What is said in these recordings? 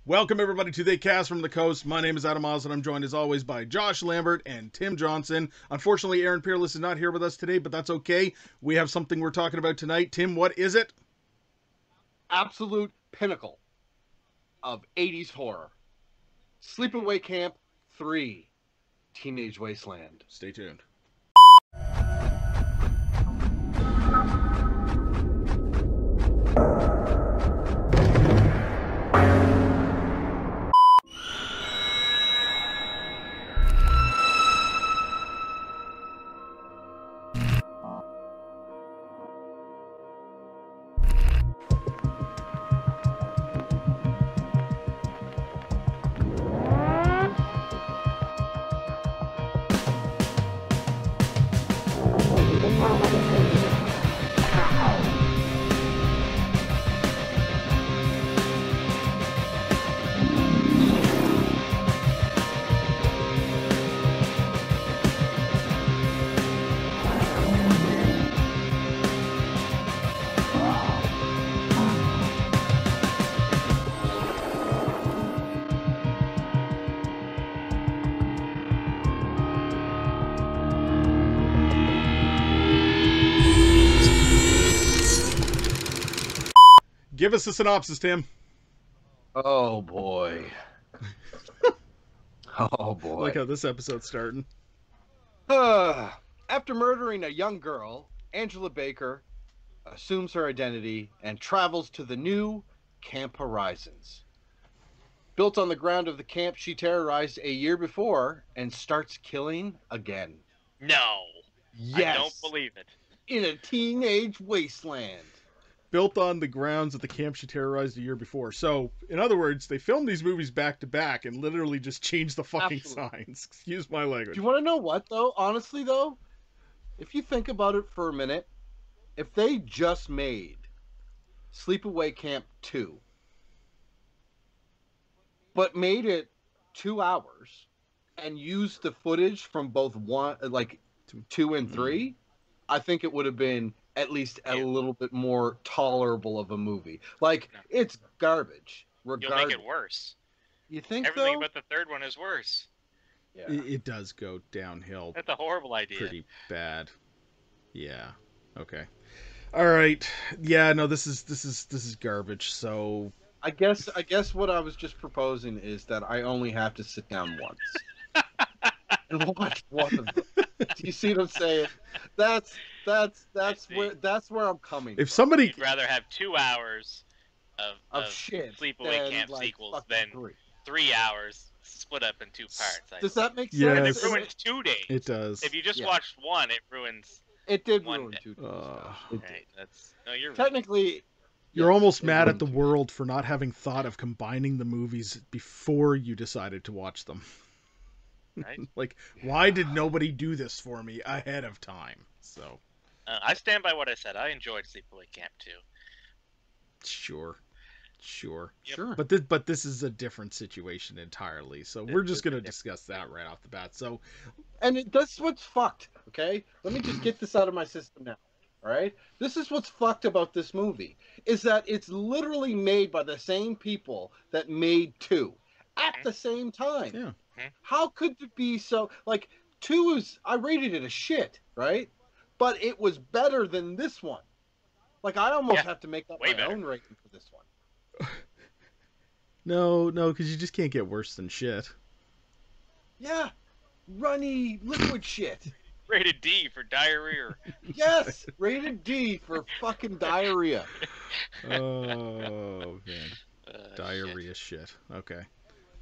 Welcome everybody to the Cast from the Coast. My name is Adam Oz and I'm joined as always by Josh Lambert and Tim Johnson. Unfortunately, Aaron Peerless is not here with us today, but that's okay. We have something we're talking about tonight. Tim, what is it? Absolute pinnacle of 80s horror. Sleepaway Camp 3, Teenage Wasteland. Stay tuned. Give us a synopsis, Tim. Oh boy. Oh boy. I like how this episode's starting. After murdering a young girl, Angela Baker assumes her identity and travels to the new Camp Horizons. Built on the ground of the camp she terrorized a year before and starts killing again. No. Yes. I don't believe it. In a teenage wasteland. Built on the grounds of the camp she terrorized a year before. So, in other words, they filmed these movies back to back and literally just changed the fucking signs. Excuse my language. Do you want to know what, though? Honestly, though, if you think about it for a minute, if they just made Sleepaway Camp 2, but made it 2 hours and used the footage from both 2 and 3, I think it would have been at least a little bit more tolerable of a movie. It's garbage. You'll make it worse. You think Everything so? but the third one is worse. Yeah. It does go downhill. That's a horrible idea. Pretty bad. Yeah. Okay. All right. Yeah. No. This is garbage. So. I guess what I was just proposing is that I only have to sit down once and watch one of them. Do you see what I'm saying? That's where I'm coming. If from. somebody, You'd rather have 2 hours of shit Sleepaway than, Camp like, sequels fucking than 3 hours split up in 2 parts. Does that make sense? Yes. And it ruins 2 days. it does. If you just watched one, it ruins. It did one ruin day. 2 days. Right, no, you're right. Technically, You're yes, almost it mad at ruined the 2 days. world for not having thought of combining the movies before you decided to watch them. Right? Like, why did nobody do this for me ahead of time? So, I stand by what I said. I enjoyed Sleepaway Camp 2. sure. Yep. Sure. But this is a different situation entirely. So we're just going to discuss that right off the bat. So, And that's what's fucked, okay? Let me just get this out of my system now, all right? This is what's fucked about this movie, is that it's literally made by the same people that made 2 at the same time. yeah. How could it be so... 2 is... I rated it a shit, right? But it was better than this one. I almost have to make up way my better. own rating for this one. No, because you just can't get worse than shit. Yeah. Runny liquid shit. Rated D for diarrhea. Yes! Rated D for fucking diarrhea. Oh, man. Shit. Diarrhea shit. Okay.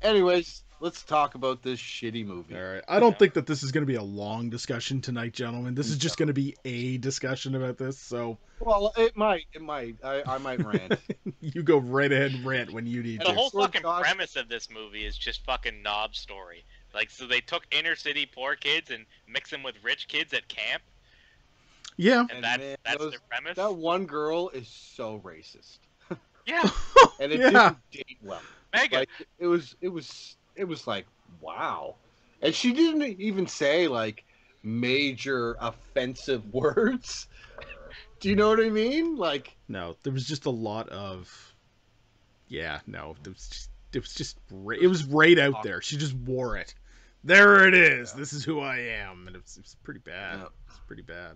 Anyways, let's talk about this shitty movie. All right. I don't think that this is going to be a long discussion tonight, gentlemen. This is just going to be a discussion about this. So, Well, it might. I might rant. you go right ahead and rant when you need The to. whole Sword fucking Josh- premise of this movie is just fucking knob story. So they took inner city poor kids and mixed them with rich kids at camp, Yeah. and man, that's the premise. That one girl is so racist, Yeah, and it Yeah. didn't date well. Megan. It was like, wow, and she didn't even say major offensive words. Do you know what I mean? No, there was just a lot of... Yeah, no. There was just... it was right out there. She just wore it. There it is. This is who I am, and it's pretty bad. It's pretty bad.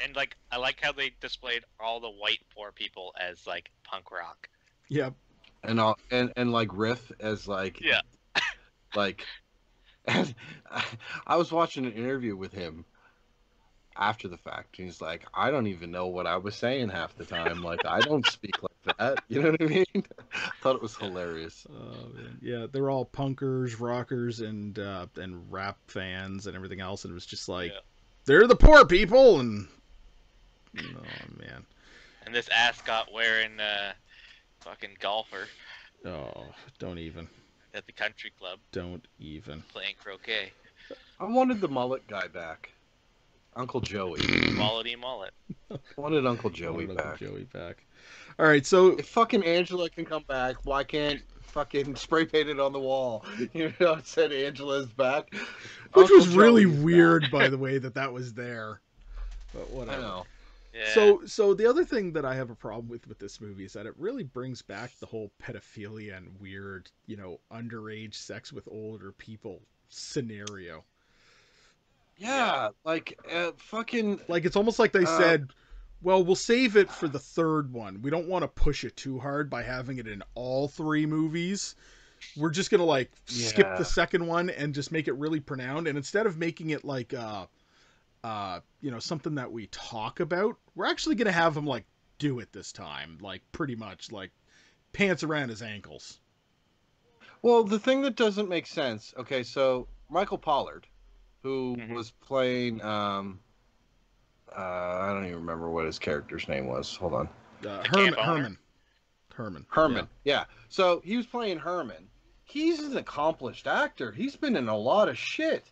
And like, I like how they displayed all the white poor people as like punk rock. Yep. And like Riff as like like. And I was watching an interview with him after the fact, and he's like, I don't even know what I was saying half the time. Like, I don't speak like that. You know what I mean? I thought it was hilarious. Man. Yeah, they're all punkers, rockers, and rap fans and everything else, and it was just like, they're the poor people, and oh man. And this ascot wearing fucking golfer. Oh, don't even. At the country club. Don't even. Playing croquet. I wanted the mullet guy back. Uncle Joey. Quality mullet. Wanted Uncle Joey back. Uncle Joey back. All right, so if fucking Angela can come back, why can't fucking spray paint it on the wall? You know, it said Angela's back. Which was really weird, by the way, that was there. But whatever. I know. Yeah. So the other thing that I have a problem with this movie is that it really brings back the whole pedophilia and weird, underage sex with older people scenario. Yeah, like fucking like it's almost like they said, well, we'll save it for the third one. We don't want to push it too hard by having it in all three movies. We're just going to skip the second one and just make it really pronounced, and instead of making it like something that we talk about, we're actually going to have him do it this time, pretty much pants around his ankles. Well, the thing that doesn't make sense. Okay, so Michael Pollard, who was playing, I don't even remember what his character's name was. Hold on. Herman. Yeah. So he was playing Herman. He's an accomplished actor. He's been in a lot of shit.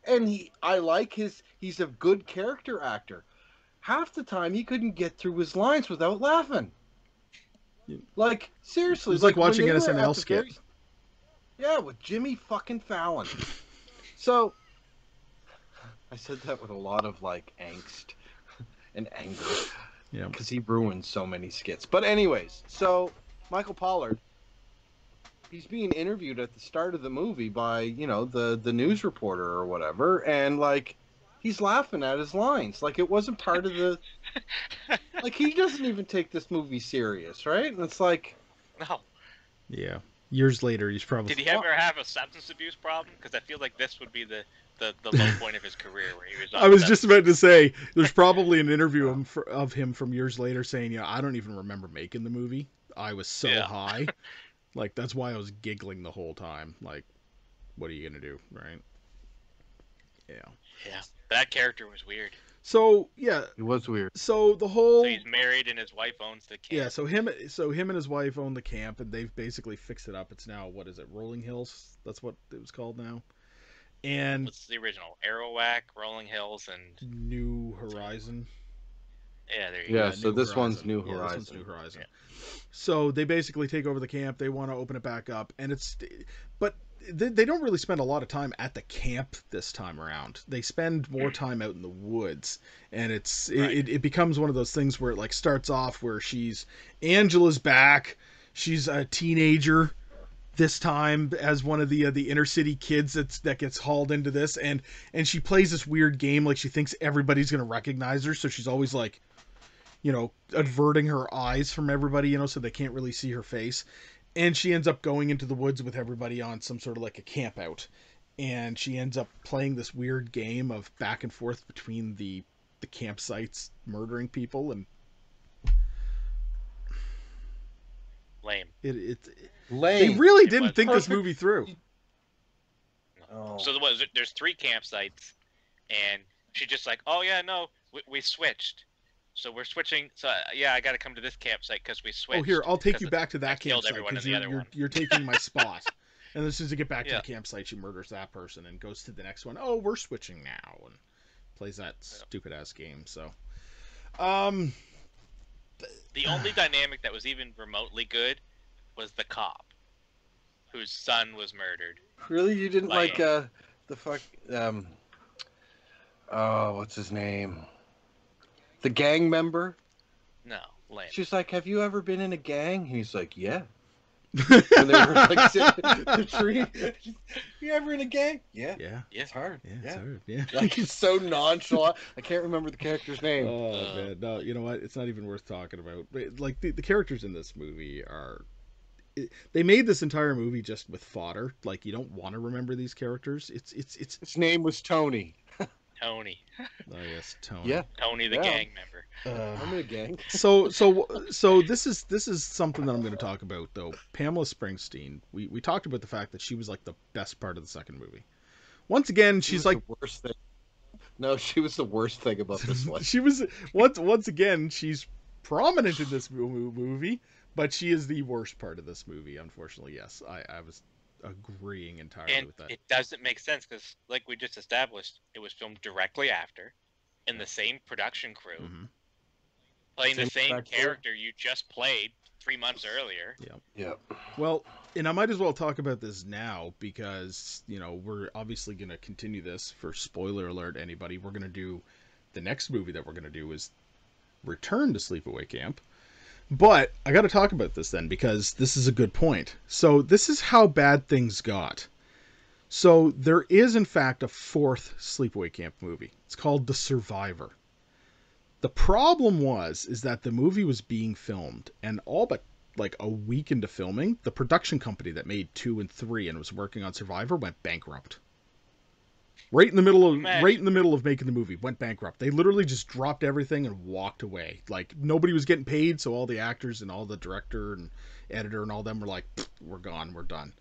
And he's a good character actor. Half the time he couldn't get through his lines without laughing. Like, seriously. It was like watching an SNL skit. Yeah, with Jimmy fucking Fallon. So, I said that with a lot of angst and anger. Yeah. Because he ruined so many skits. But anyways, so Michael Pollard, he's being interviewed at the start of the movie by, the news reporter or whatever, and he's laughing at his lines. It wasn't part of the he doesn't even take this movie serious, right? And it's no. Yeah. Years later, he's probably... Did he ever have a substance abuse problem? Because I feel like this would be the low point of his career, where he was... I was just about to say, there's probably an interview of him from years later saying, I don't even remember making the movie. I was so high. That's why I was giggling the whole time. What are you going to do, right? Yeah. Yeah. That character was weird. So, yeah. It was weird. So the whole... So he's married and his wife owns the camp. Yeah, so him and his wife own the camp, and they've basically fixed it up. It's now, what is it, Rolling Hills? That's what it was called now. And... What's the original? Arawak, Rolling Hills, and... New Horizon. Yeah, there you go. Yeah, so this one's New Horizon. Yeah, this one's New Horizon. Yeah. So they basically take over the camp. They want to open it back up, and but they don't really spend a lot of time at the camp this time around. They spend more time out in the woods, and it becomes one of those things where it starts off where Angela's back. She's a teenager this time as one of the inner city kids that gets hauled into this, and she plays this weird game she thinks everybody's gonna recognize her, so she's always averting her eyes from everybody, so they can't really see her face. And she ends up going into the woods with everybody on some sort of a camp out. And she ends up playing this weird game of back and forth between the campsites, murdering people. And lame. Lame. They really didn't think this movie through. Oh. So there's 3 campsites, and she's just oh yeah, no, we switched. So we're switching. So I got to come to this campsite because we switched. Oh, here, I'll take you back to that campsite because you're taking my spot. And as soon as you get back to the campsite, she murders that person and goes to the next one. Oh, we're switching now, and plays that stupid ass game. So, the only dynamic that was even remotely good was the cop, whose son was murdered. Really, you didn't like the fuck? What's his name? The gang member? No, lame. She's like, have you ever been in a gang? He's like, yeah. When they were like sitting in the tree. You ever in a gang? Yeah. Yeah. It's hard. Yeah. It's hard. Yeah. Like it's so nonchalant. I can't remember the character's name. Oh man, no, you know what? It's not even worth talking about. Like the characters in this movie are. They made this entire movie just with fodder. Like you don't want to remember these characters. It's. His name was Tony. Tony. Oh yes, Tony. Yeah. Tony the gang member. I'm in a gang. So this is something that I'm going to talk about though. Pamela Springsteen. We talked about the fact that she was like the best part of the second movie. Once again, she's like the worst thing. No, she was the worst thing about this one. She was once again she's prominent in this movie, but she is the worst part of this movie. Unfortunately, yes, I was agreeing entirely with that. It doesn't make sense because, like we just established, it was filmed directly after, in the same production crew, playing the same character you just played 3 months earlier. Yeah. Well, and I might as well talk about this now because, you know, we're obviously going to continue this. For spoiler alert, anybody, we're going to do the next movie that we're going to do is Return to Sleepaway Camp. But I got to talk about this then because this is a good point. So this is how bad things got. So there is in fact a fourth Sleepaway Camp movie. It's called The Survivor. The problem is that the movie was being filmed, and all but like a week into filming, the production company that made 2 and 3 and was working on Survivor went bankrupt. Right in the middle of making the movie, went bankrupt. They literally just dropped everything and walked away. Like nobody was getting paid, so all the actors and all the director and editor and all them were like, "We're gone, we're done."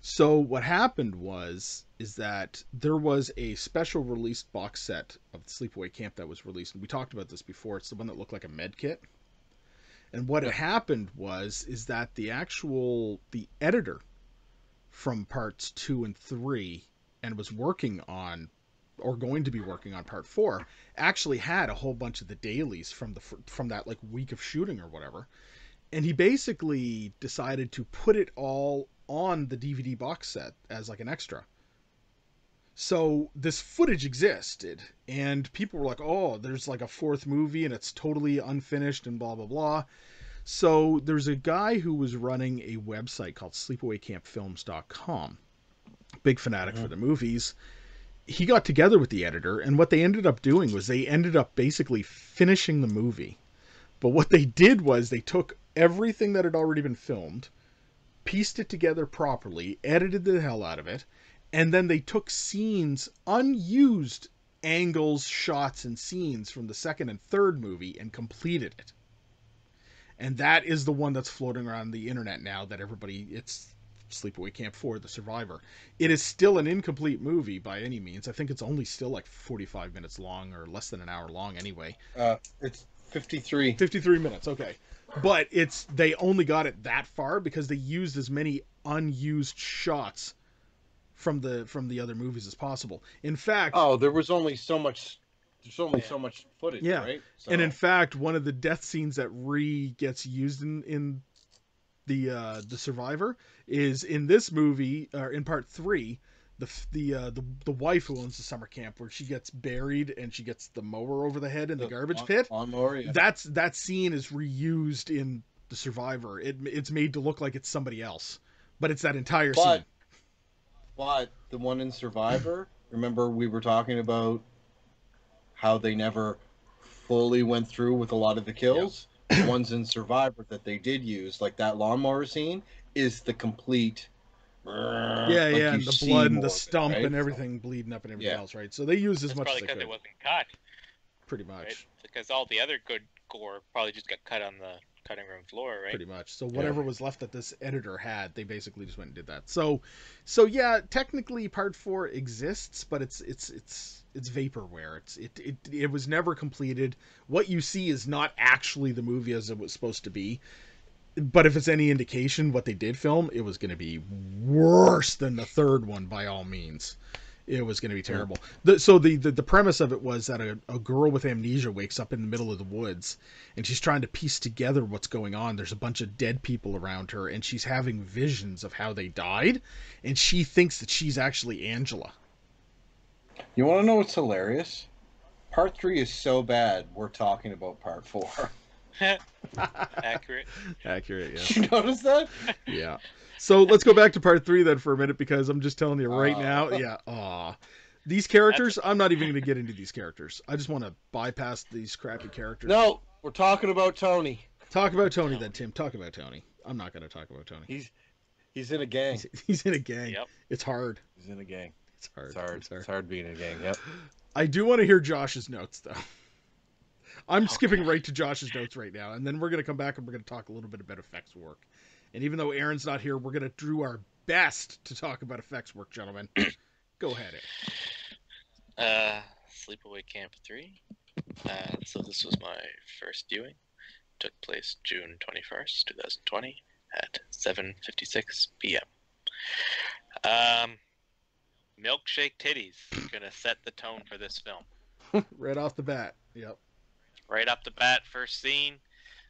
So what happened is that there was a special released box set of the Sleepaway Camp that was released, and we talked about this before. It's the one that looked like a med kit. And what had happened is that the editor from parts 2 and 3 and was working on, or going to be working on part 4, actually had a whole bunch of the dailies from that like week of shooting or whatever. And he basically decided to put it all on the DVD box set as like an extra. So this footage existed, and people were like, "Oh, there's like a fourth movie, and it's totally unfinished, and blah blah blah." So there's a guy who was running a website called SleepawayCampFilms.com. Big fanatic for the movies. He got together with the editor, and what they ended up doing was they ended up basically finishing the movie. But what they did was they took everything that had already been filmed, pieced it together properly, edited the hell out of it, and then they took scenes, unused angles, shots, and scenes from the second and third movie and completed it. And that is the one that's floating around the internet now that it's Sleepaway Camp 4, The Survivor. It is still an incomplete movie by any means. I think it's only still like 45 minutes long, or less than an hour long anyway. It's 53. 53 minutes, okay. But they only got it that far because they used as many unused shots from the other movies as possible. In fact, there was only so much. There's only so much footage, right? So. And in fact, one of the death scenes that gets used in the Survivor is in this movie, or in part 3, the wife who owns the summer camp, where she gets buried and she gets the mower over the head in the garbage pit. Lawnmower, yeah. That scene is reused in the Survivor. It's made to look like it's somebody else, but it's that entire scene. But the one in Survivor, remember we were talking about how they never fully went through with a lot of the kills? Yep. The ones in Survivor that they did use, like that lawnmower scene, is the complete... and the blood and the stump and everything bleeding up and everything else, right? So they used as much as they could. Probably because it wasn't cut. Pretty much. Right? Because all the other good gore probably just got cut on the cutting room floor, right? Pretty much. So whatever was left that this editor had, they basically just went and did that. So yeah, technically part 4 exists, but it's vaporware. It was never completed. What you see is not actually the movie as it was supposed to be. But if it's any indication what they did film, it was going to be worse than the third one by all means. It was going to be terrible. So the premise of it was that a girl with amnesia wakes up in the middle of the woods, and she's trying to piece together what's going on. There's a bunch of dead people around her, and she's having visions of how they died, and she thinks that she's actually Angela. You want to know what's hilarious? Part 3 is so bad, we're talking about part 4. Accurate. Accurate, yeah. Did you notice that? Yeah. So let's go back to part 3 then for a minute, because I'm just telling you right now, yeah, these characters, I'm not even going to get into these characters. I just want to bypass these crappy characters. No, we're talking about Tony. Talk about Tony then, Tim. Talk about Tony. I'm not going to talk about Tony. He's in a gang. He's in a gang. Yep. It's hard. He's in a gang. It's hard. It's hard being in a gang. Yep. I do want to hear Josh's notes, though. I'm skipping right to Josh's notes right now, and then we're going to come back and we're going to talk a little bit about effects work. And even though Aaron's not here, we're going to do our best to talk about effects work, gentlemen. Go ahead. Sleepaway Camp 3. So this was my first viewing. Took place June 21st, 2020 at 7:56 p.m. Milkshake titties gonna set the tone for this film. Right off the bat. Yep. Right off the bat, first scene,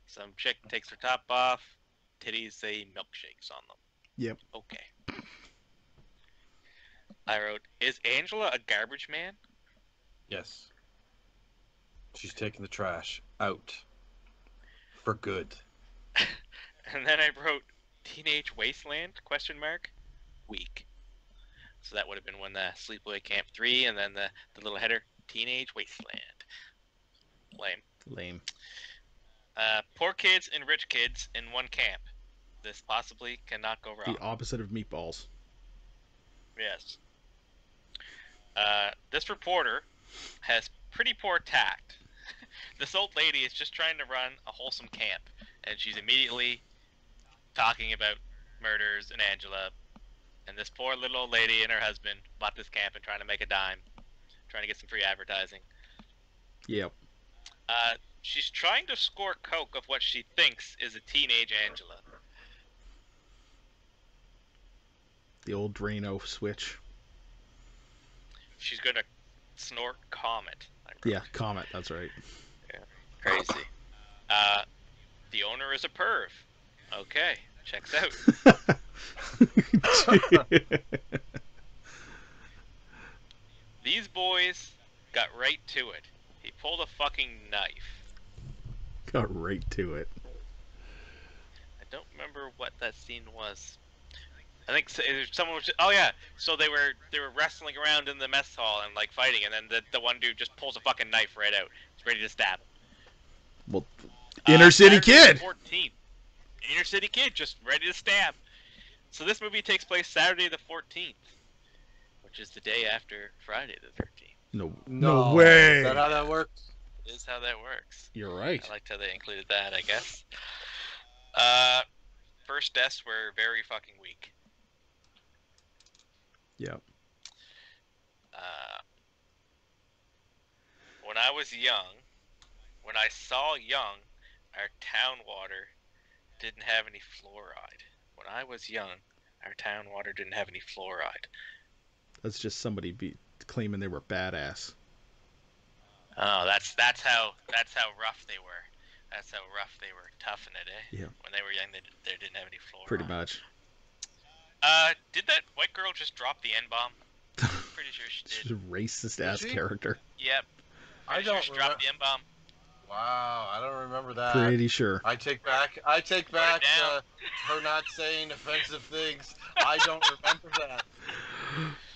some chick takes her top off, titties say milkshakes on them. Yep. Okay. I wrote, is Angela a garbage man? Yes. She's taking the trash out. For good. And then I wrote, Teenage Wasteland, ? Weak. So that would have been when the Sleepaway Camp 3, and then the little header, Teenage Wasteland. Lame. Poor kids and rich kids in one camp. This possibly cannot go wrong. The opposite of meatballs. Yes. This reporter has pretty poor tact. This old lady is just trying to run a wholesome camp, and she's immediately talking about murders and Angela. And this poor little old lady and her husband bought this camp and trying to make a dime, trying to get some free advertising. Yep. She's trying to score coke of what she thinks is a teenage Angela. The old Drano switch. She's gonna snort Comet. Yeah, Comet, that's right. Yeah, crazy. The owner is a perv. Okay, checks out. These boys got right to it. He pulled a fucking knife. Got right to it. I don't remember what that scene was. I think someone was. Oh yeah, so they were wrestling around in the mess hall and like fighting, and then the one dude just pulls a fucking knife right out. He's ready to stab him. Well, inner city kid. 14th. Inner city kid, just ready to stab. So this movie takes place Saturday the 14th, which is the day after Friday the 13th. No way. Is that how that works? It is how that works. You're right. I liked how they included that, I guess. First deaths were very fucking weak. Yep. When I was young, when I saw young, our town water didn't have any fluoride. When I was young, our town water didn't have any fluoride. That's just somebody claiming they were badass. Oh, that's how rough they were. That's how rough they were, tough in it, eh? Yeah. When they were young, they didn't have any fluoride. Pretty much. Did that white girl just drop the N-bomb? Pretty sure she did. She's a racist ass character. Yep. I don't she dropped the N-bomb. Wow, I don't remember that. Pretty sure. I take back her not saying offensive things. I don't remember that.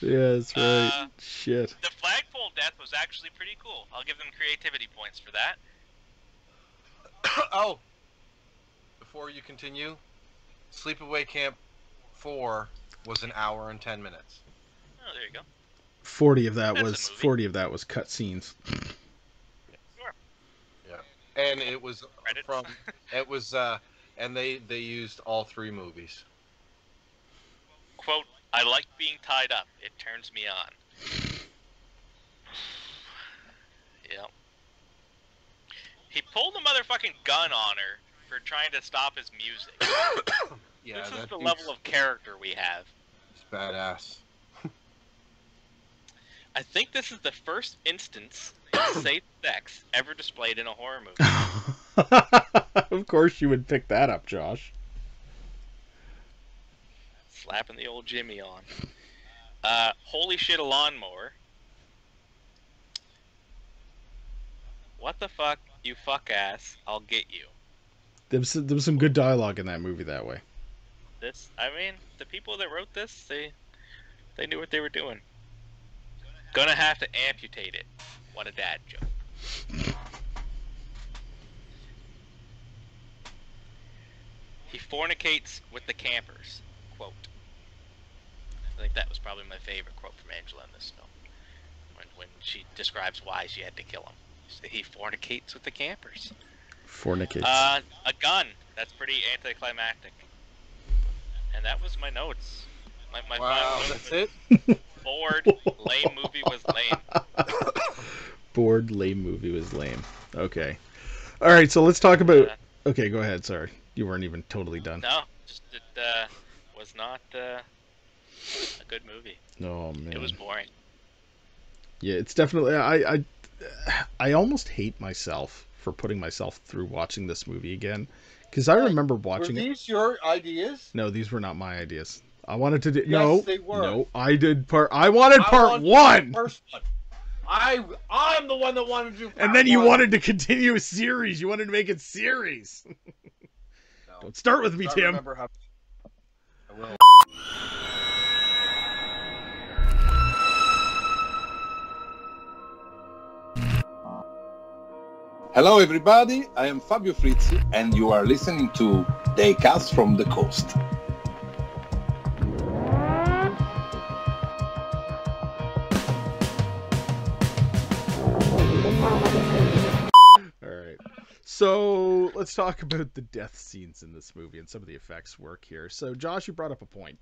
Yeah, that's right. Shit. The flagpole death was actually pretty cool. I'll give them creativity points for that. Oh, before you continue, Sleepaway Camp 4 was an hour and 10 minutes. Oh, there you go. 40 of that was cut scenes. Sure. Yeah, and it was and they used all 3 movies. Quote, I like being tied up. It turns me on. Yep. He pulled a motherfucking gun on her for trying to stop his music. Yeah, this is the level of character we have. It's badass. I think this is the first instance of safe sex ever displayed in a horror movie. Of course you would pick that up, Josh. Slapping the old Jimmy on. Holy shit, a lawnmower. What the fuck, you fuck ass, I'll get you. There was some good dialogue in that movie that way. I mean, the people that wrote this, they knew what they were doing. Gonna have to amputate it. What a dad joke. He fornicates with the campers. Quote. I think that was probably my favorite quote from Angela in this film. When she describes why she had to kill him. He fornicates with the campers. Fornicates. A gun. That's pretty anticlimactic. And that was my notes. My Wow, final that's note it? was bored, lame movie was lame. Bored, lame movie was lame. Okay. All right, so let's talk about... Okay, go ahead. Sorry. You weren't even totally done. No, just it was not a good movie. Oh, man. It was boring. Yeah, it's definitely... I almost hate myself for putting myself through watching this movie again. Because I remember watching it. Were these your ideas? No, these were not my ideas. I wanted to do... Yes, no, they were. No, I did part... I wanted part one! First one. I'm the one that wanted to do part and then you one. wanted to continue a series. You wanted to make it series. No, Don't start with me, I Tim. remember how... I will. Hello, everybody. I am Fabio Frizzi, and you are listening to Daycast from the Coast. All right. So let's talk about the death scenes in this movie and some of the effects work here. So Josh, you brought up a point.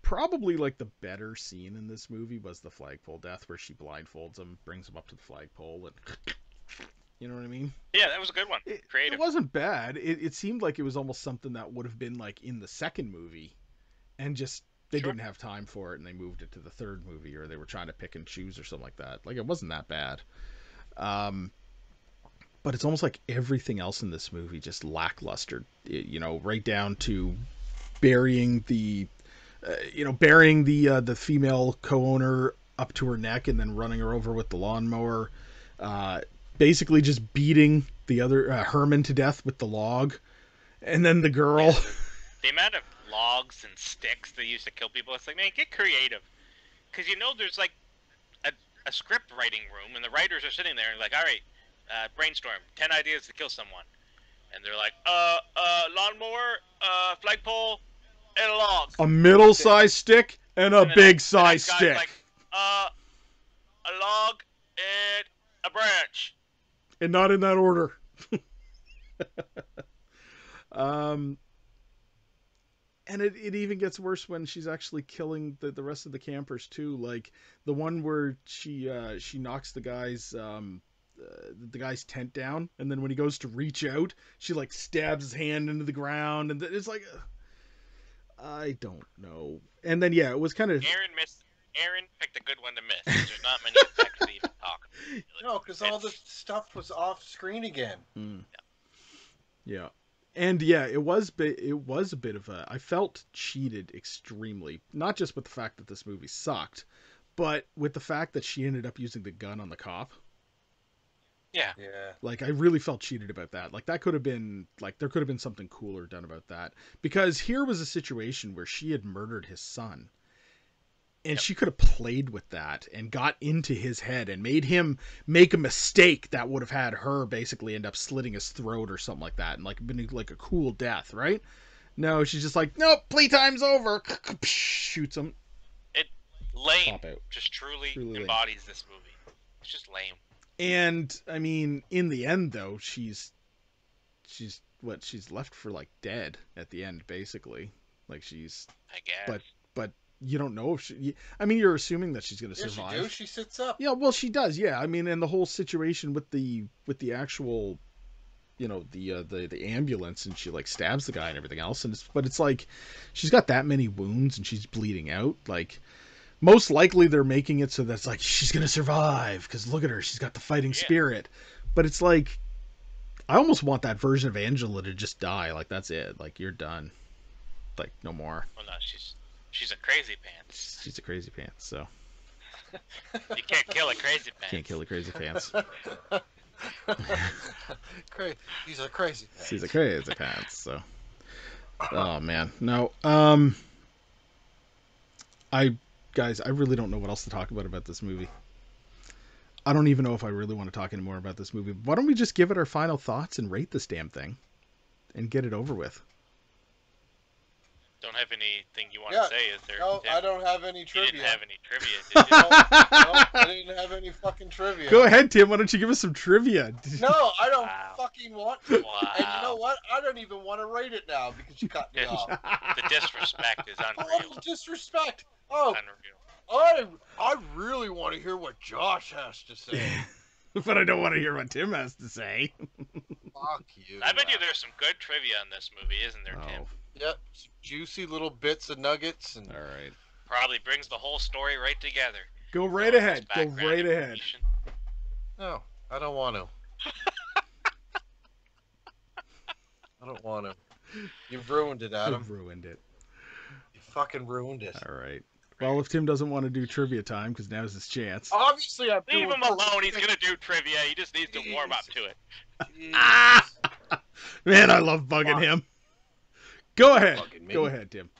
Probably like the better scene in this movie was the flagpole death, where she blindfolds him, brings him up to the flagpole, and you know what I mean? Yeah, that was a good one. Creative. It wasn't bad. It seemed like it was almost something that would have been like in the second movie, and just they didn't have time for it, and they moved it to the third movie, or they were trying to pick and choose or something like that. Like, it wasn't that bad. But it's almost like everything else in this movie just lackluster. Right down to burying the female co-owner up to her neck and then running her over with the lawnmower. Basically just beating the other Herman to death with the log, and then the girl. Yeah, the amount of logs and sticks they used to kill people, it's like, man, get creative. Because there's like a script writing room, and the writers are sitting there and like, all right, brainstorm 10 ideas to kill someone, and they're like, lawnmower, flagpole, and a log. A middle-sized stick and a big-sized stick. Like, a log and a branch. And not in that order. And it even gets worse when she's actually killing the rest of the campers too. Like the one where she knocks the guy's tent down, and then when he goes to reach out, she like stabs his hand into the ground, and it's like, I don't know. And then it was kind of Aaron picked a good one to miss. There's not many effects to even talk about. No, because all the stuff was off screen again. Yeah. And it was a bit of I felt cheated extremely, not just with the fact that this movie sucked, but with the fact that she ended up using the gun on the cop. Yeah. Like, I really felt cheated about that. Like, that could have been, like, there could have been something cooler done about that. Because here was a situation where she had murdered his son. And she could have played with that and got into his head and made him make a mistake that would have had her basically end up slitting his throat or something like that, and like been like a cool death, right? No, she's just like, nope, playtime's over. Shoots him. Lame. Just truly embodies this movie. It's just lame. And I mean, in the end, though, she's left for like dead at the end, basically. Like, she's, I guess. But you don't know if she. I mean, you're assuming that she's going to survive. She do. She sits up. Yeah, well, she does. Yeah, I mean, and the whole situation with the actual, the ambulance, and she like stabs the guy and everything else, but it's like she's got that many wounds and she's bleeding out. Like, most likely they're making it so that's like she's going to survive because look at her, she's got the fighting spirit. But it's like, I almost want that version of Angela to just die. Like, that's it. Like, you're done. Like, no more. Well, no, she's a crazy pants. She's a crazy pants, so. You can't kill a crazy pants. Can't kill a crazy pants. He's a crazy. He's a crazy pants. So, oh man, no. Guys, I really don't know what else to talk about this movie. I don't even know if I really want to talk anymore about this movie. Why don't we just give it our final thoughts and rate this damn thing, and get it over with? Don't have anything you want to say, is there? No, Tim? I don't have any You trivia. didn't have any trivia, did you? No, I didn't have any fucking trivia. Go ahead, Tim. Why don't you give us some trivia? No, I don't Wow. fucking want to. Wow. And you know what? I don't even want to rate it now because you cut me off. The disrespect is Oh, unreal. disrespect. Oh, Unreal. I really want to hear what Josh has to say. But I don't want to hear what Tim has to say. Fuck you. I bet you there's some good trivia in this movie, isn't there, Tim? Oh, Yep, some juicy little bits of nuggets and all right. Probably brings the whole story right together. Go right All ahead. this Go background right ahead. information. no, I don't want to. I don't want to. You've ruined it, Adam. I've ruined it. You fucking ruined it. All right. Well, if Tim doesn't want to do trivia time, because now's his chance. Obviously, I'm Leave doing him alone. He's gonna do trivia. He just needs to warm up to it. Ah! Man, I love bugging him. Go ahead. Bugging me. Go ahead, Tim.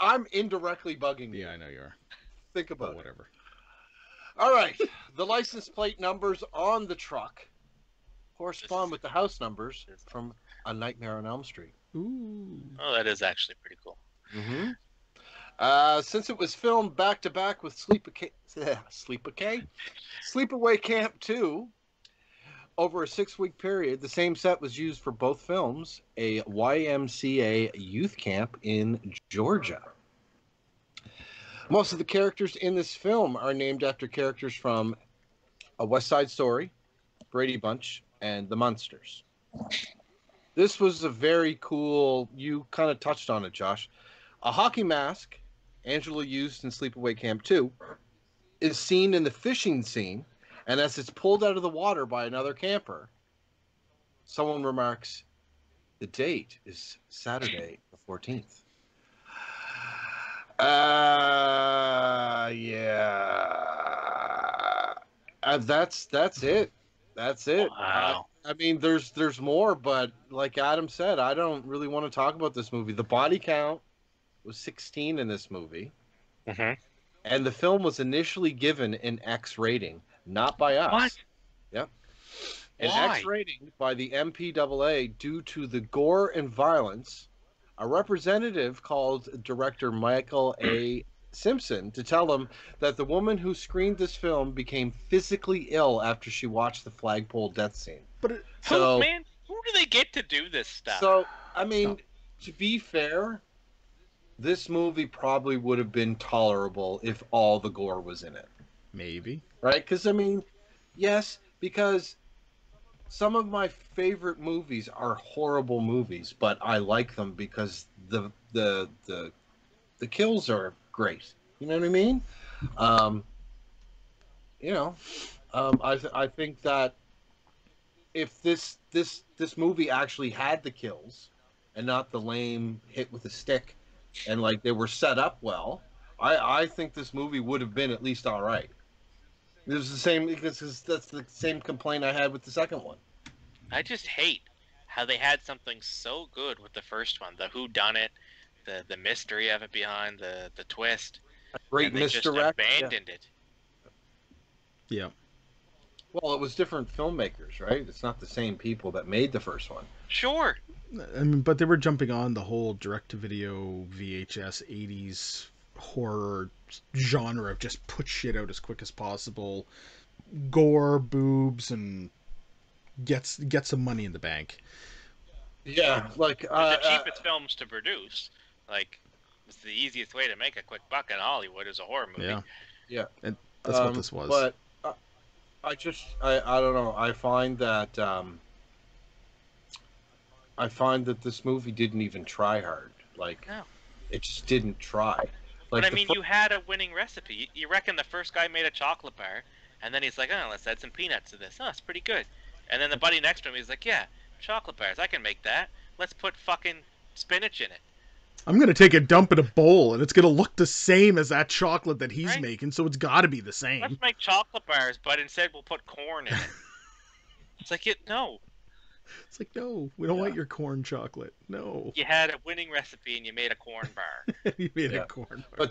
I'm indirectly bugging you. Yeah, I know you are. Think But about it. whatever. All right. The license plate numbers on the truck correspond with the house numbers from A Nightmare on Elm Street. Ooh. Oh, that is actually pretty cool. Mm-hmm. Since it was filmed back to back with Sleepaway Camp 2, over a 6-week period, the same set was used for both films, a YMCA youth camp in Georgia. Most of the characters in this film are named after characters from A West Side Story, Brady Bunch, and The Munsters. This was a very cool, you kind of touched on it, Josh. A hockey mask, Angela used in Sleepaway Camp 2, is seen in the fishing scene, and as it's pulled out of the water by another camper, someone remarks, the date is Saturday the 14th. Yeah. That's it. That's it. Wow. I mean, there's more, but like Adam said, I don't really want to talk about this movie. The body count was 16 in this movie, Mm-hmm. and the film was initially given an X rating, not by us. What? Yep. An Why? X rating by the MPAA due to the gore and violence. A representative called director Michael A. Simpson to tell him that the woman who screened this film became physically ill after she watched the flagpole death scene. But it, So, Man, who do they get to do this stuff? so I mean, to be fair, this movie probably would have been tolerable if all the gore was in it, maybe. right? Because I mean, yes, because some of my favorite movies are horrible movies, but I like them because the kills are great. You know what I mean? I think that if this movie actually had the kills and not the lame hit with a stick, and like they were set up well, I think this movie would have been at least all right. It was the same because that's the same complaint I had with the second one. I just hate how they had something so good with the first one, the whodunit, the mystery of it behind, the twist. Great and they just misdirect. Yeah. abandoned it. Yeah. Well, it was different filmmakers, right? It's not the same people that made the first one. Sure. I mean, but they were jumping on the whole direct-to-video VHS 80s horror genre of just put shit out as quick as possible, gore, boobs, and get some money in the bank. Yeah, like The cheapest films to produce. Like, it's the easiest way to make a quick buck in Hollywood is a horror movie. Yeah. Yeah. And that's what this was. But I don't know. I find that this movie didn't even try hard. Like, No. it just didn't try. Like, But I mean, you had a winning recipe. You reckon the first guy made a chocolate bar, and then he's like, oh, let's add some peanuts to this. Oh, it's pretty good. And then the buddy next to him, he's like, yeah, chocolate bars, I can make that. Let's put fucking spinach in it. I'm going to take a dump in a bowl, and it's going to look the same as that chocolate that he's Right. making, so it's got to be the same. Let's make chocolate bars, but instead we'll put corn in it. It's like, no. It's like, no, we don't want your corn chocolate. No. You had a winning recipe and you made a corn bar. You made a Yeah. corn bar.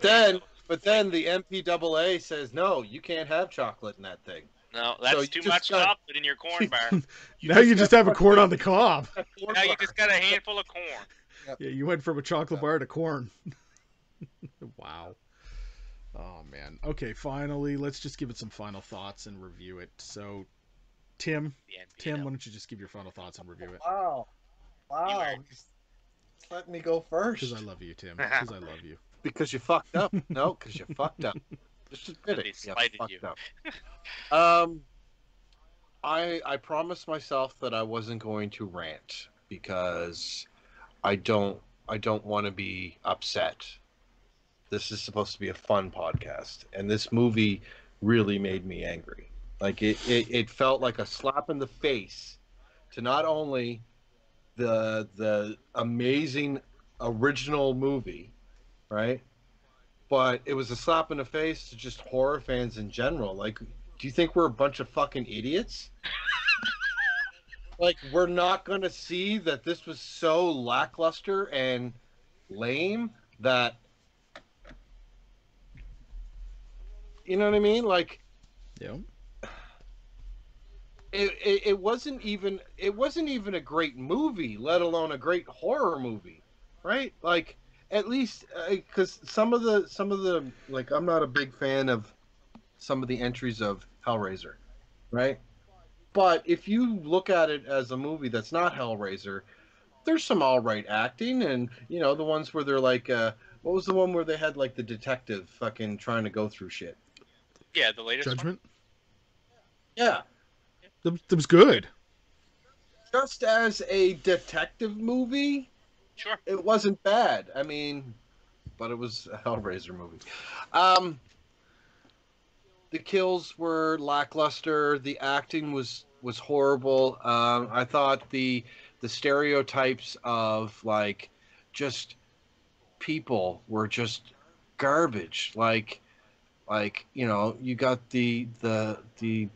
But then the MPAA says no, you can't have chocolate in that thing. No, that's So too much chocolate in your corn bar. Now you just have a corn on the cob. Now you just got a handful of corn. Yep. Yeah, you went from a chocolate bar to corn. Wow. Oh, man. Okay, finally, let's just give it some final thoughts and review it. So, Tim, why don't you just give your final thoughts and review it? Wow. Just let me go first. Because I love you, Tim. Because I love you. Because you fucked up. No, because you fucked up. Just admit it. They spited fucked you. up. I promised myself that I wasn't going to rant because I don't want to be upset. This is supposed to be a fun podcast, and this movie really made me angry. Like it felt like a slap in the face to not only the amazing original movie, right? But it was a slap in the face to just horror fans in general. Like, do you think we're a bunch of fucking idiots? Like, we're not gonna see that this was so lackluster and lame that, you know what I mean? Like, Yeah. it wasn't even a great movie, let alone a great horror movie, right? Like, at least because some of the like, I'm not a big fan of some of the entries of Hellraiser, right? But if you look at it as a movie that's not Hellraiser, there's some all right acting, and the ones where they're like, what was the one where they had like the detective fucking trying to go through shit? Yeah, the latest Judgment? Yeah. That was good. Just as a detective movie, Sure. it wasn't bad. I mean, but it was a Hellraiser movie. The kills were lackluster. The acting was horrible. I thought the stereotypes of like just people were just garbage. Like you got the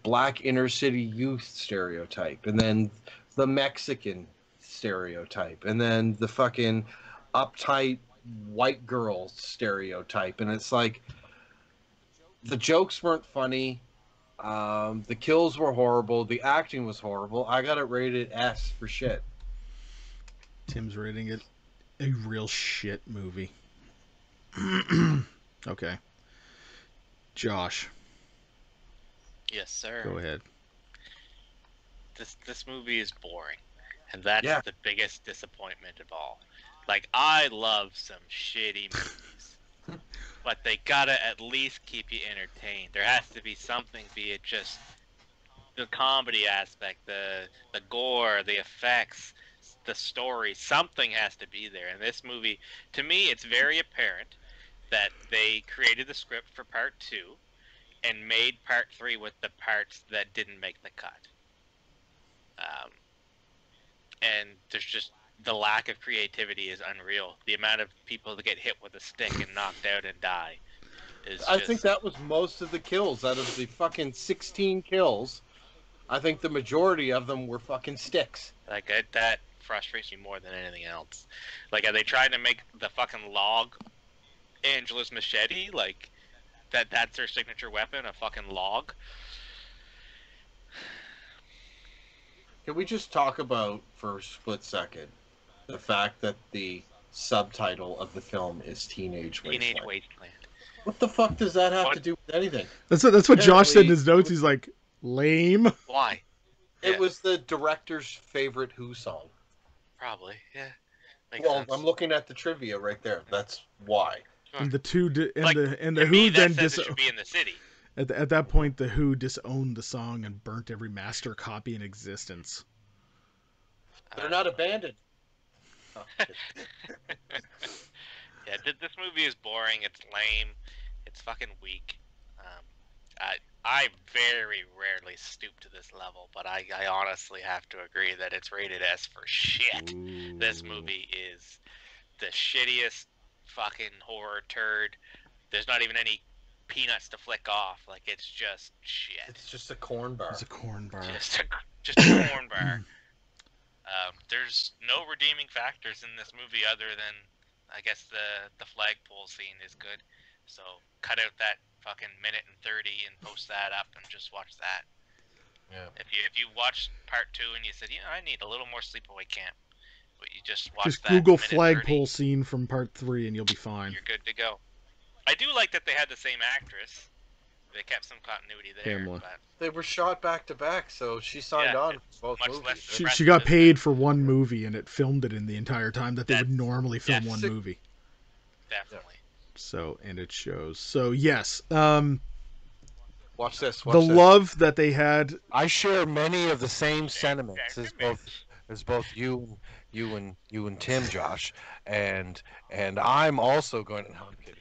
black inner city youth stereotype, and then the Mexican stereotype, and then the fucking uptight white girl stereotype, and it's like the jokes weren't funny. The kills were horrible. The acting was horrible. I got it rated S for shit. Tim's rating it a real shit movie. Okay. Josh, Yes, sir. go ahead. This movie is boring, and that's Yeah. the biggest disappointment of all. Like, I love some shitty movies, but they gotta at least keep you entertained. There has to be something, be it just the comedy aspect, the gore, the effects, the story. Something has to be there. And this movie, to me, it's very apparent that they created the script for part 2 and made part 3 with the parts that didn't make the cut. And there's just the lack of creativity is unreal. The amount of people that get hit with a stick and knocked out and die is I think that was most of the kills. Out of the fucking 16 kills, I think the majority of them were fucking sticks. like that frustrates me more than anything else. Like, are they trying to make the fucking log Angela's machete? Like, that's her signature weapon, a fucking log? Can we just talk about, for a split second, the fact that the subtitle of the film is Teenage Wasteland? Teenage Wasteland. What the fuck does that have What? to do with anything? That's what Josh said in Apparently- his notes. He's like, lame. Why? It Yeah. was the director's favorite Who song. Probably, yeah. Makes Well, sense. I'm looking at the trivia right there. That's why. And the two Like, the to Who me, then that says it should be in the city. at that point the Who disowned the song and burnt every master copy in existence. They're not abandoned. Oh, shit. Yeah, this movie is boring. It's lame. It's fucking weak. I very rarely stoop to this level, but I honestly have to agree that it's rated S for shit. This movie is the shittiest fucking horror turd. There's not even any peanuts to flick off. Like, it's just shit. It's just a corn bar. It's a corn bar. Just a corn bar. There's no redeeming factors in this movie other than, I guess, the flagpole scene is good. So cut out that fucking minute and 30 and post that up and just watch that. Yeah. If you watch part 2 and you said, I need a little more Sleepaway Camp, but you just watch Just that Google minute flagpole 30, scene from part 3 and you'll be fine. you're good to go. I do like that they had the same actress. They kept some continuity there. Pamela. But They were shot back to back, so she signed Yeah, on for both much movies. less the She rest got of it. paid for one movie and it filmed it in the entire time that they would That's- normally film yes. one movie. Definitely. So, and it shows. So, yes, Watch this. Watch the this. love that they had. I share many of the same sentiments as both you and Tim, Josh, and I'm also going to. No, I'm kidding.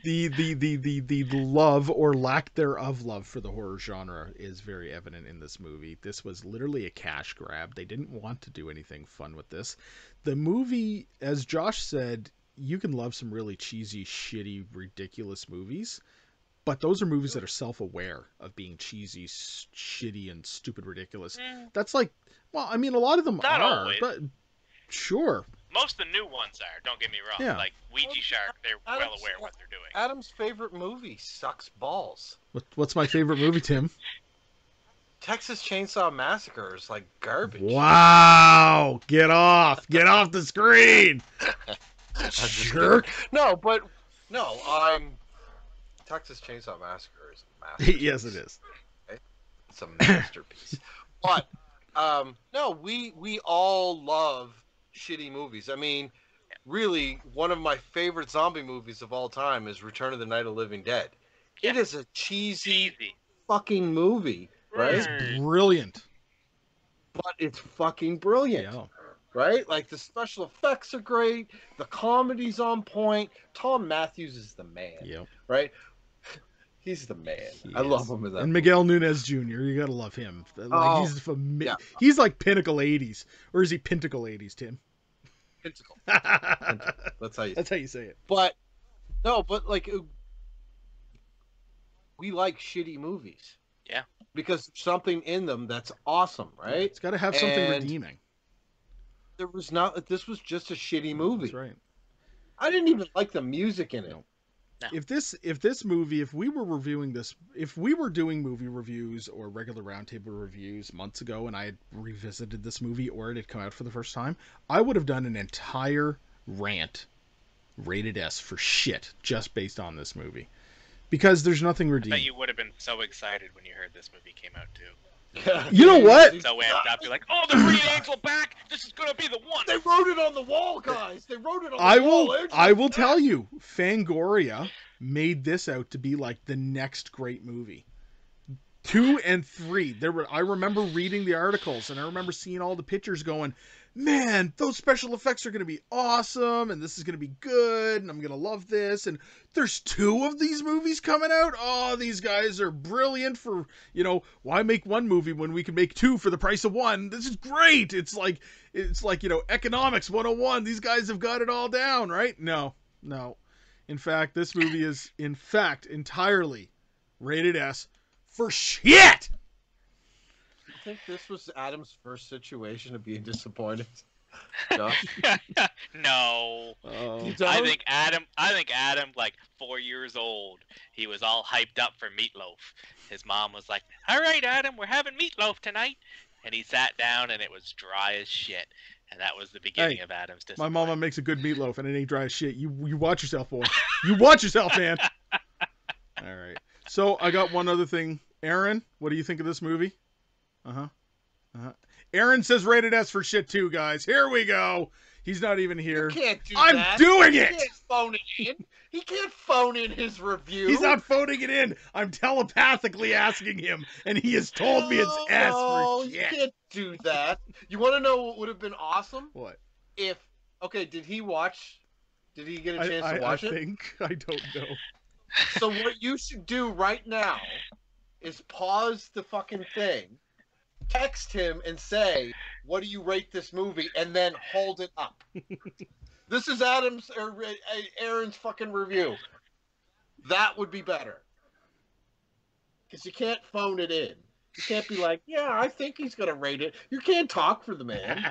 The love or lack thereof love for the horror genre is very evident in this movie. This was literally a cash grab. They didn't want to do anything fun with this. The movie, as Josh said, you can love some really cheesy, shitty, ridiculous movies, but those are movies that are self-aware of being cheesy, shitty, and stupid ridiculous. That's like, well, I mean, a lot of them Not are, always. but sure. Most of the new ones are, don't get me wrong. Yeah. Like Ouija Shark, they're well Adam's- aware what they're doing. Adam's favorite movie sucks balls. What's my favorite movie, Tim? Texas Chainsaw Massacre is like garbage. Wow! Get off! Get off the screen! I'm just Jerk! kidding. No, Texas Chainsaw Massacre is a masterpiece. Yes, it is. It's a masterpiece. But no, we all love shitty movies. I mean, really, one of my favorite zombie movies of all time is Return of the Night of the Living Dead. It is a cheesy Cheesy. fucking movie, right? It's brilliant. But it's fucking brilliant. Yeah. Right? Like, the special effects are great. The comedy's on point. Tom Matthews is the man. Yep. Right? He's the man. He I love is. him in that. And Miguel Nunez Jr., you gotta love him. Like, Oh, yeah. He's like pinnacle 80s. Or is he pinnacle 80s, Tim? Pinnacle. That's how you. That's how you say it. But no, but like, we like shitty movies. Yeah. Because there's something in them that's awesome, right? It's gotta have something And redeeming. There was not. This was just a shitty movie. That's right. I didn't even like the music in it. No. If we were doing movie reviews or regular roundtable reviews months ago and I had revisited this movie or it had come out for the first time, I would have done an entire rant rated S for shit just based on this movie. Because there's nothing I redeeming. bet you would have been so excited when you heard this movie came out too. You know what? So amped up, you're like, "Oh, the Green Angel back! This is gonna be the one." They wrote it on the wall, guys. They wrote it on the I wall. will Angela's I will back. tell you, Fangoria made this out to be like the next great movie. 2 and 3. I remember reading the articles and I remember seeing all the pictures going, man, those special effects are going to be awesome and this is going to be good and I'm going to love this. And there's 2 of these movies coming out. Oh, these guys are brilliant for, why make one movie when we can make 2 for the price of one? This is great. It's like, economics 101. These guys have got it all down, right? No. In fact, this movie is entirely rated S for shit. You think this was Adam's first situation of being disappointed? Josh? No. You I don't? think Adam, like 4 years old, he was all hyped up for meatloaf. His mom was like, "All right, Adam, we're having meatloaf tonight," and he sat down and it was dry as shit. And that was the beginning of Adam's My disappointment. mama makes a good meatloaf and it ain't dry as shit. You watch yourself, boy. You watch yourself, man. All right. So I got one other thing. Aaron, what do you think of this movie? Aaron says rated S for shit too, guys. Here we go. He's not even here. You can't do I'm that. doing He it. can't phone it in. He can't phone in his review. He's not phoning it in. I'm telepathically asking him, and he has told me it's S No, for you shit. can't do that. You want to know what would have been awesome? What? If did he get a chance to watch it? I don't know. So what you should do right now is pause the fucking thing, text him and say, "What do you rate this movie?" and then hold it up. This is Aaron's fucking review. That would be better. Because you can't phone it in. You can't be like, yeah, I think he's going to rate it. You can't talk for the man.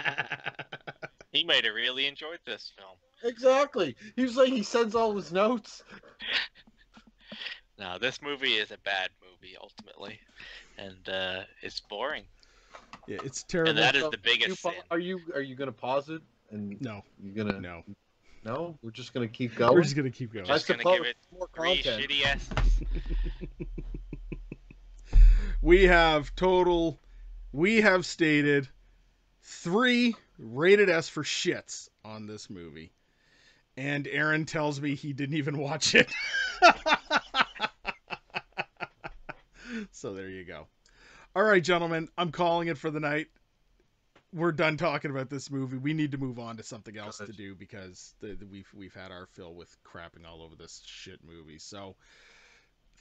He might have really enjoyed this film. Exactly. He was like, he sends all his notes. No, this movie is a bad movie, ultimately. And it's boring. Yeah, it's terrible. And that is the biggest sin. Are you going to pause it? And No. You're going to... No. No? We're just going to keep going? We're just going to keep going. Just gonna give it more 3 content. shitty S's. We have stated 3 rated S for shits on this movie. And Aaron tells me he didn't even watch it. So there you go. All right, gentlemen, I'm calling it for the night. We're done talking about this movie. We need to move on to something else to do because we've had our fill with crapping all over this shit movie. So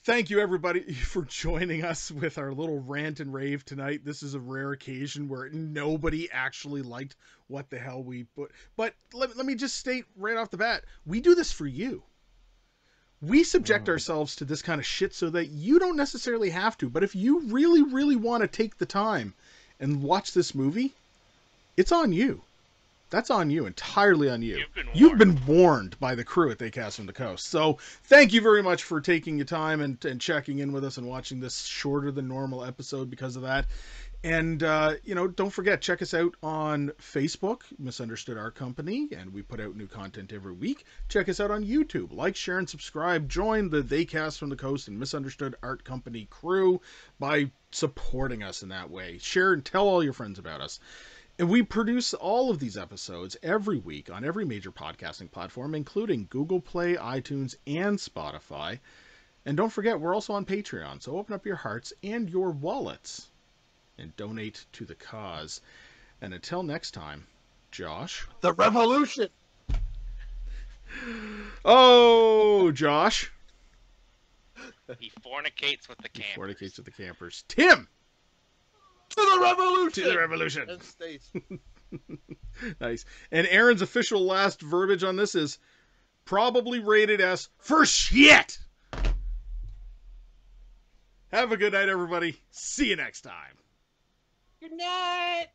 thank you, everybody, for joining us with our little rant and rave tonight. This is a rare occasion where nobody actually liked what the hell we put. But let me just state right off the bat, we do this for you. We subject ourselves to this kind of shit so that you don't necessarily have to. But if you really, really want to take the time and watch this movie, it's on you. That's on you, entirely on you. You've been warned by the crew at They Cast from the Coast. So thank you very much for taking your time and checking in with us and watching this shorter than normal episode because of that. And, don't forget, check us out on Facebook, Misunderstood Art Company, and we put out new content every week. Check us out on YouTube. Like, share, and subscribe. Join the They Cast from the Coast and Misunderstood Art Company crew by supporting us in that way. Share and tell all your friends about us. And we produce all of these episodes every week on every major podcasting platform, including Google Play, iTunes, and Spotify. And don't forget, we're also on Patreon, so open up your hearts and your wallets and donate to the cause. And until next time, Josh. The revolution! Oh, Josh. He fornicates with the campers. Fornicates with the campers. Tim! To the revolution! To the revolution! And states. Nice. And Aaron's official last verbiage on this is probably rated as for shit! Have a good night, everybody. See you next time. Good night!